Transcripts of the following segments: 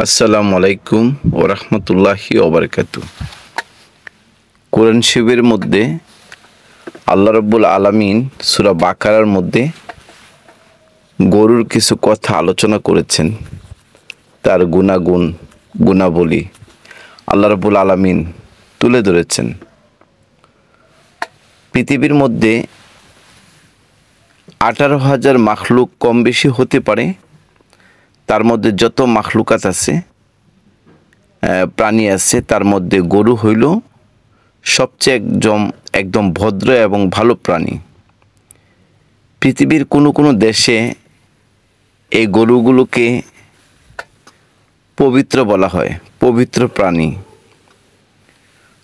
আসসালামু আলাইকুম ও রহমতুল্লাহি ওবারাকাতু। কোরআন শরীফের মধ্যে আল্লাহ রাব্বুল আলামিন সূরা বাকারার মধ্যে গরুর কিছু কথা আলোচনা করেছেন। তার গুণাবলী আল্লাহ রাব্বুল আলামিন তুলে ধরেছেন। পৃথিবীর মধ্যে 18,000 মাখলুক কম বেশি হতে পারে। তার মধ্যে যত মাখলুকাত আছে, প্রাণী আছে, তার মধ্যে গরু হইল সবচেয়ে একদম ভদ্র এবং ভালো প্রাণী। পৃথিবীর কোনো দেশে এই গরুগুলোকে পবিত্র বলা হয়, পবিত্র প্রাণী।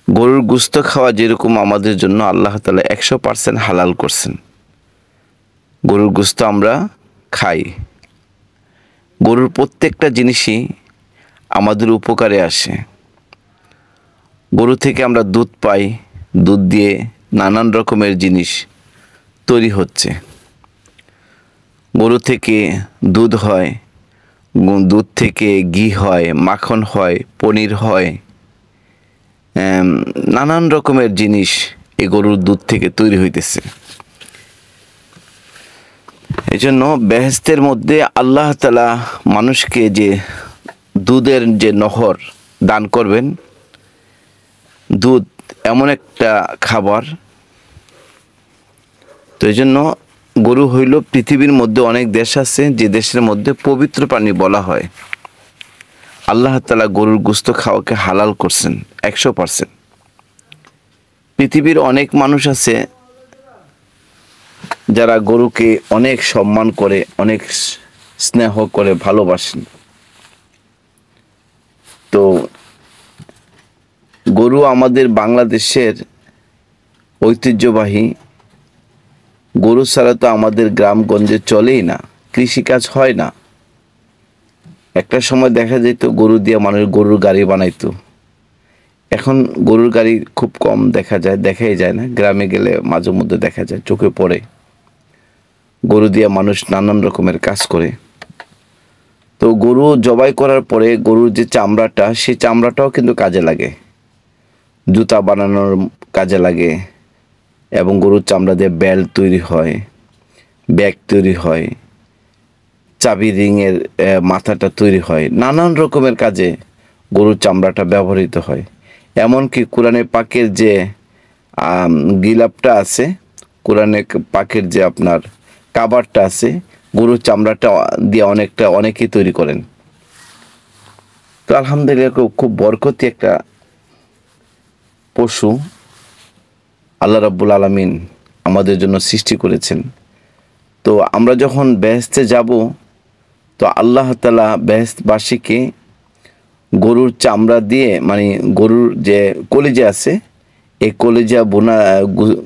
গরুর গোশত খাওয়া যেরকম আমাদের জন্য আল্লাহ তাআলা 100% হালাল করছেন। গরুর গোশত আমরা খাই। গরুর প্রত্যেকটা জিনিসই আমাদের উপকারে আসে। গরু থেকে আমরা দুধ পাই, দুধ দিয়ে নানান রকমের জিনিস তৈরি হচ্ছে। গরু থেকে দুধ হয়, দুধ থেকে ঘি হয়, মাখন হয়, পনির হয়, নানান রকমের জিনিস এই গরুর দুধ থেকে তৈরি হইতেছে। এই জন্য বেহেশতের মধ্যে আল্লাহ তাআলা মানুষকে যে দুধের যে নহর দান করবেন, দুধ এমন একটা খাবার। তো এই জন্য গরু হইল পৃথিবীর মধ্যে অনেক দেশ আছে যে দেশের মধ্যে পবিত্র প্রাণী বলা হয়। আল্লাহ তাআলা গরুর গোশত খাওয়াকে হালাল করছেন 100%। পৃথিবীর অনেক মানুষ আছে যারা গরুকে অনেক সম্মান করে, অনেক স্নেহ করে, ভালোবাসেন। তো গরু আমাদের বাংলাদেশের ঐতিহ্যবাহী। গরু ছাড়া তো আমাদের গ্রামগঞ্জে চলেই না, কৃষিকাজ হয় না। একটা সময় দেখা যেত গরু দিয়ে মানুষ গরুর গাড়ি বানাইতো। এখন গরুর গাড়ি খুব কম দেখাই যায় না। গ্রামে গেলে মাঝে মধ্যে দেখা যায়, চোখে পড়ে। গরু দিয়ে মানুষ নানান রকমের কাজ করে। তো গরু জবাই করার পরে গরুর যে চামড়াটা, সেই চামড়াটাও কিন্তু কাজে লাগে, জুতা বানানোর কাজে লাগে, এবং গরুর চামড়া দিয়ে বেল্ট তৈরি হয়, ব্যাগ তৈরি হয়, চাবি রিংয়ের মাথাটা তৈরি হয়। নানান রকমের কাজে গরুর চামড়াটা ব্যবহৃত হয়। এমনকি কোরআনে পাকের যে গিলাপটা আছে, কোরআনে পাকের যে আপনার কাবারটা আছে, গরুর চামড়াটা দিয়ে অনেকেই তৈরি করেন। তো আলহামদুলিল্লাহ, খুব বরকতি একটা পশু আল্লাহ রাব্বুল আলামিন আমাদের জন্য সৃষ্টি করেছেন। তো আমরা যখন বেহেশতে যাব, তো আল্লাহ তাআলা বেহেশতবাসীকে গরুর চামড়া দিয়ে, মানে গরুর যে কলিজা আছে, এই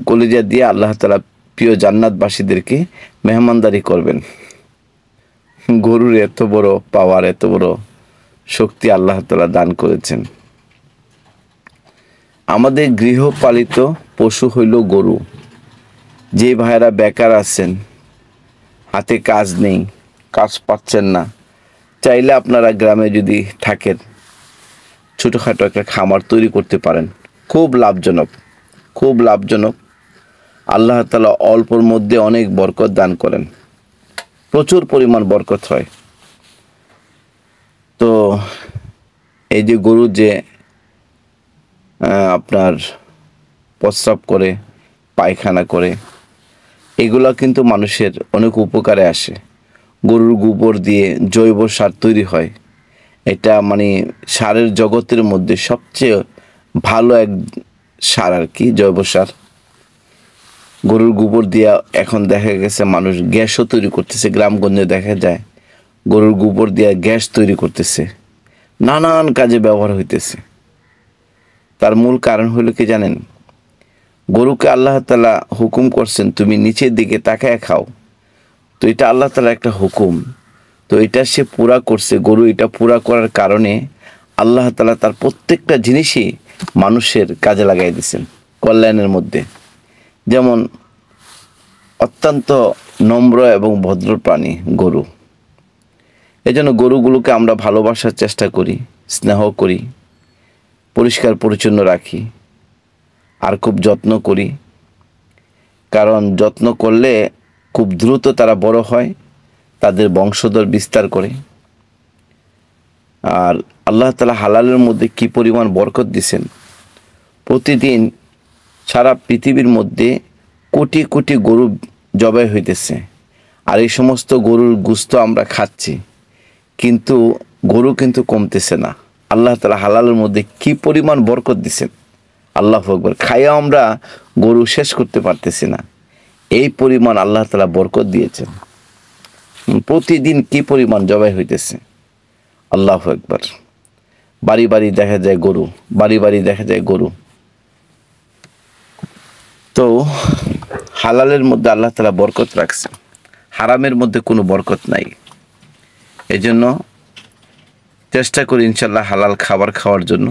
কলিজা দিয়ে আল্লাহ তাআলা প্রিয় জান্নাতবাসীদেরকে মেহমানদারি করবেন। গরুর এত বড় পাওয়ার, এত বড় শক্তি আল্লাহ তাআলা দান করেছেন। আমাদের গৃহপালিত পশু হইল গরু। যে ভাইরা বেকার আছেন, হাতে কাজ নেই, কাজ পাচ্ছেন না, চাইলে আপনারা গ্রামে যদি থাকেন, ছোটোখাটো একটা খামার তৈরি করতে পারেন। খুব লাভজনক। আল্লাহ তাআলা অল্পর মধ্যে অনেক বরকত দান করেন, প্রচুর পরিমাণ বরকত হয়। তো এই যে গরু যে আপনার প্রস্রাব করে, পায়খানা করে, এগুলা কিন্তু মানুষের অনেক উপকারে আসে। গরুর গোবর দিয়ে জৈব সার তৈরি হয়। এটা মানে সারের জগতের মধ্যে সবচেয়ে ভালো এক সার আর কি, জৈব সার। গরুর গোবর দিয়ে এখন দেখা গেছে মানুষ গ্যাসও তৈরি করতেছে। গ্রামগঞ্জে দেখা যায় গরুর গোবর দিয়ে গ্যাস তৈরি করতেছে, নানান কাজে ব্যবহার হইতেছে। তার মূল কারণ হলো কি জানেন? গরুকে আল্লাহ তাআলা হুকুম করছেন তুমি নিচের দিকে তাকায় খাও। তো এটা আল্লাহ তাআলা একটা হুকুম, তো এটা সে পুরা করছে। গরু এটা পুরা করার কারণে আল্লাহ তাআলা তার প্রত্যেকটা জিনিসই মানুষের কাজে লাগাই দিয়েছেন কল্যাণের মধ্যে। যেমন অত্যন্ত নম্র এবং ভদ্র প্রাণী গরু। এজন্য গরুগুলোকে আমরা ভালোবাসার চেষ্টা করি, স্নেহ করি, পরিষ্কার পরিচ্ছন্ন রাখি, আর খুব যত্ন করি। কারণ যত্ন করলে খুব দ্রুত তারা বড় হয়, তাদের বংশধর বিস্তার করে। আর আল্লাহ তাআলা হালালের মধ্যে কি পরিমাণ বরকত দিছেন। প্রতিদিন সারা পৃথিবীর মধ্যে কোটি কোটি গরু জবাই হইতেছে, আর এই সমস্ত গরুর গোশত আমরা খাচ্ছি, কিন্তু গরু কিন্তু কমতেছে না। আল্লাহ তাআলা হালালের মধ্যে কি পরিমাণ বরকত দিছেন, আল্লাহু আকবার। খাইয়া আমরা গরু শেষ করতে পারতেছি না, এই পরিমাণ আল্লাহ তাআলা বরকত দিয়েছেন। প্রতিদিন কি পরিমাণ জবাই হইতেছে, আল্লাহু আকবার। বাড়ি বাড়ি দেখা যায় গরু, বাড়ি বাড়ি দেখা যায় গরু। তো হালালের মধ্যে আল্লাহ তাআলা বরকত রাখছে, হারামের মধ্যে কোনো বরকত নাই। এজন্য চেষ্টা করি ইনশাল্লাহ হালাল খাবার খাওয়ার জন্য।